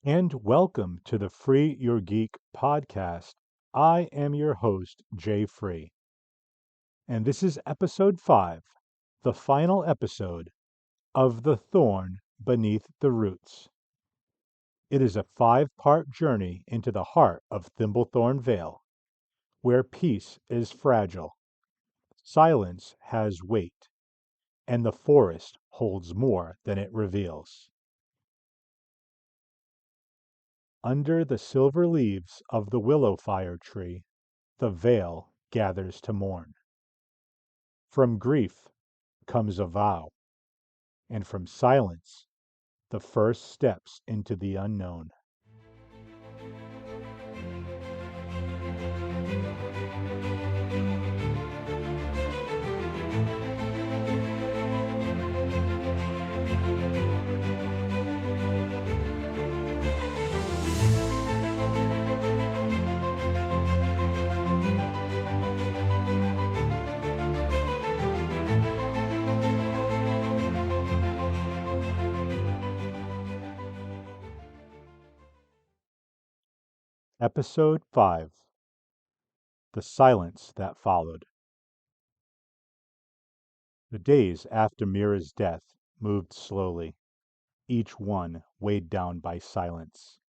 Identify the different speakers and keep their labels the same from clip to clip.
Speaker 1: And welcome to the Free Your Geek podcast. I am your host, Jay Free, and this is episode 5, the final episode of The Thorn Beneath the Roots. It is a 5-part journey into the heart of Thimblethorn Vale, where peace is fragile, silence has weight, and the forest holds more than it reveals. Under the silver leaves of the Willowfire Tree, the Vale gathers to mourn. From grief comes a vow, and from silence the first steps into the unknown. Episode 5: The Silence That Followed. The days after Mira's death moved slowly, each one weighed down by silence.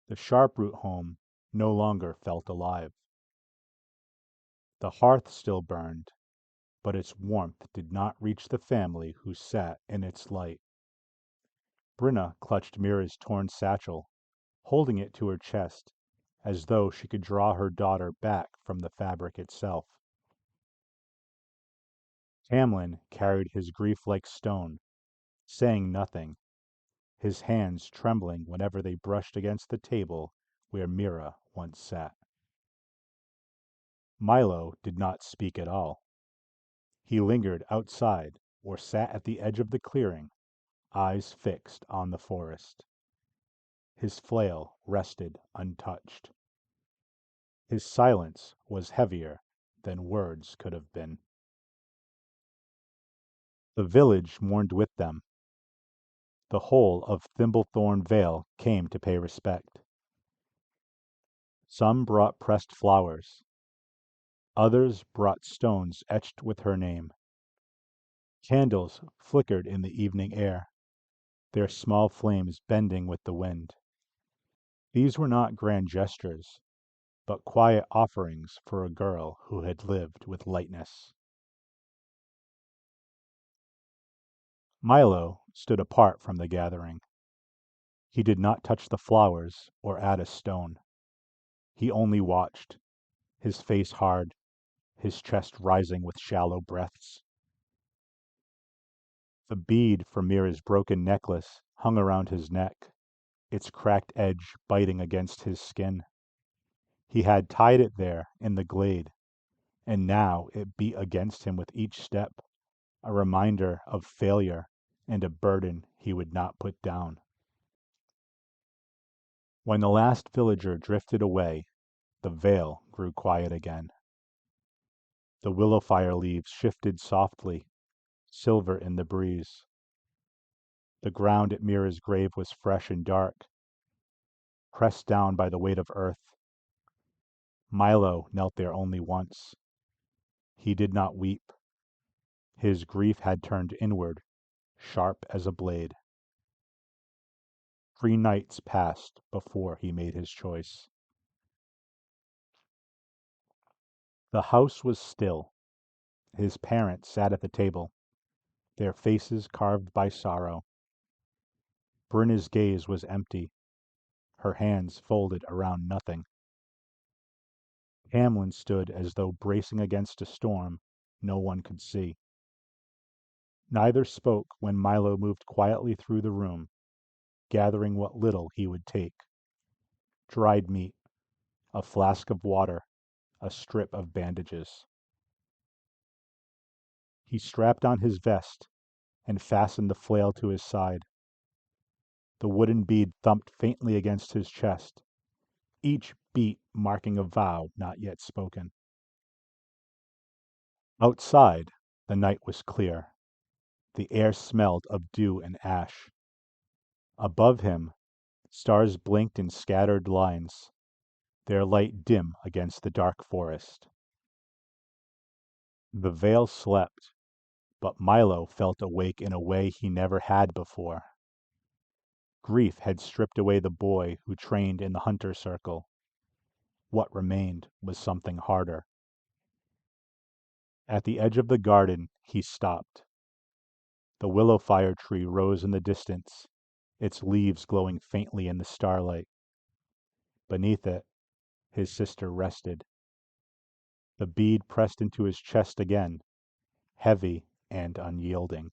Speaker 1: The Sharproot home no longer felt alive. The hearth still burned, but its warmth did not reach the family who sat in its light. Brenna clutched Mira's torn satchel, holding it to her chest, as though she could draw her daughter back from the fabric itself. Tamlin carried his grief like stone, saying nothing, his hands trembling whenever they brushed against the table where Mira once sat. Milo did not speak at all. He lingered outside or sat at the edge of the clearing, eyes fixed on the forest. His flail rested untouched. His silence was heavier than words could have been. The village mourned with them. The whole of Thimblethorn Vale came to pay respect. Some brought pressed flowers. Others brought stones etched with her name. Candles flickered in the evening air, their small flames bending with the wind. These were not grand gestures, but quiet offerings for a girl who had lived with lightness. Milo stood apart from the gathering. He did not touch the flowers or add a stone. He only watched, his face hard, his chest rising with shallow breaths. The bead from Mira's broken necklace hung around his neck, its cracked edge biting against his skin. He had tied it there in the glade, and now it beat against him with each step, a reminder of failure and a burden he would not put down. When the last villager drifted away, the vale grew quiet again. The willowfire leaves shifted softly, silver in the breeze. The ground at Mira's grave was fresh and dark, pressed down by the weight of earth. Milo knelt there only once. He did not weep. His grief had turned inward, sharp as a blade. 3 nights passed before he made his choice. The house was still. His parents sat at the table, their faces carved by sorrow. Brenna's gaze was empty, her hands folded around nothing. Tamlin stood as though bracing against a storm no one could see. Neither spoke when Milo moved quietly through the room, gathering what little he would take. Dried meat, a flask of water, a strip of bandages. He strapped on his vest and fastened the flail to his side. The wooden bead thumped faintly against his chest, each beat marking a vow not yet spoken. Outside, the night was clear. The air smelled of dew and ash. Above him, Stars blinked in scattered lines, their light dim against the dark forest. The Vale slept, but Milo felt awake in a way he never had before. Grief had stripped away the boy who trained in the hunter circle. What remained was something harder. At the edge of the garden, he stopped. The Willowfire Tree rose in the distance, its leaves glowing faintly in the starlight. Beneath it, his sister rested. The bead pressed into his chest again, heavy and unyielding.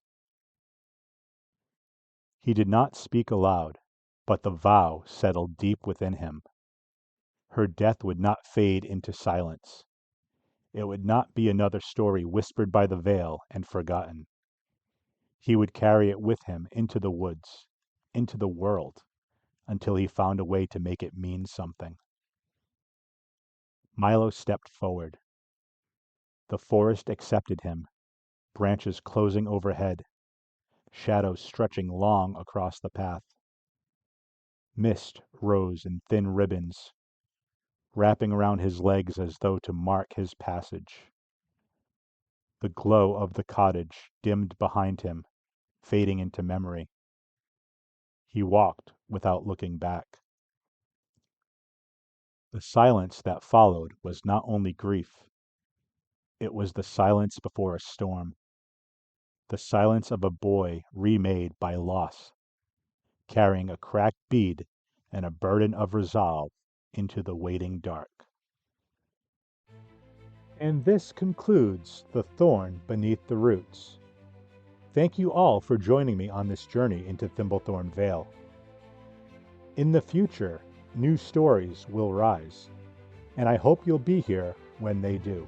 Speaker 1: He did not speak aloud, but the vow settled deep within him. Her death would not fade into silence. It would not be another story whispered by the Vale and forgotten. He would carry it with him into the woods, into the world, until he found a way to make it mean something. Milo stepped forward. The forest accepted him, branches closing overhead, shadows stretching long across the path. Mist rose in thin ribbons, wrapping around his legs as though to mark his passage. The glow of the cottage dimmed behind him, fading into memory. He walked without looking back. The silence that followed was not only grief, it was the silence before a storm, the silence of a boy remade by loss, carrying a cracked bead and a burden of resolve into the waiting dark. And this concludes The Thorn Beneath the Roots. Thank you all for joining me on this journey into Thimblethorn Vale. In the future, new stories will rise, and I hope you'll be here when they do.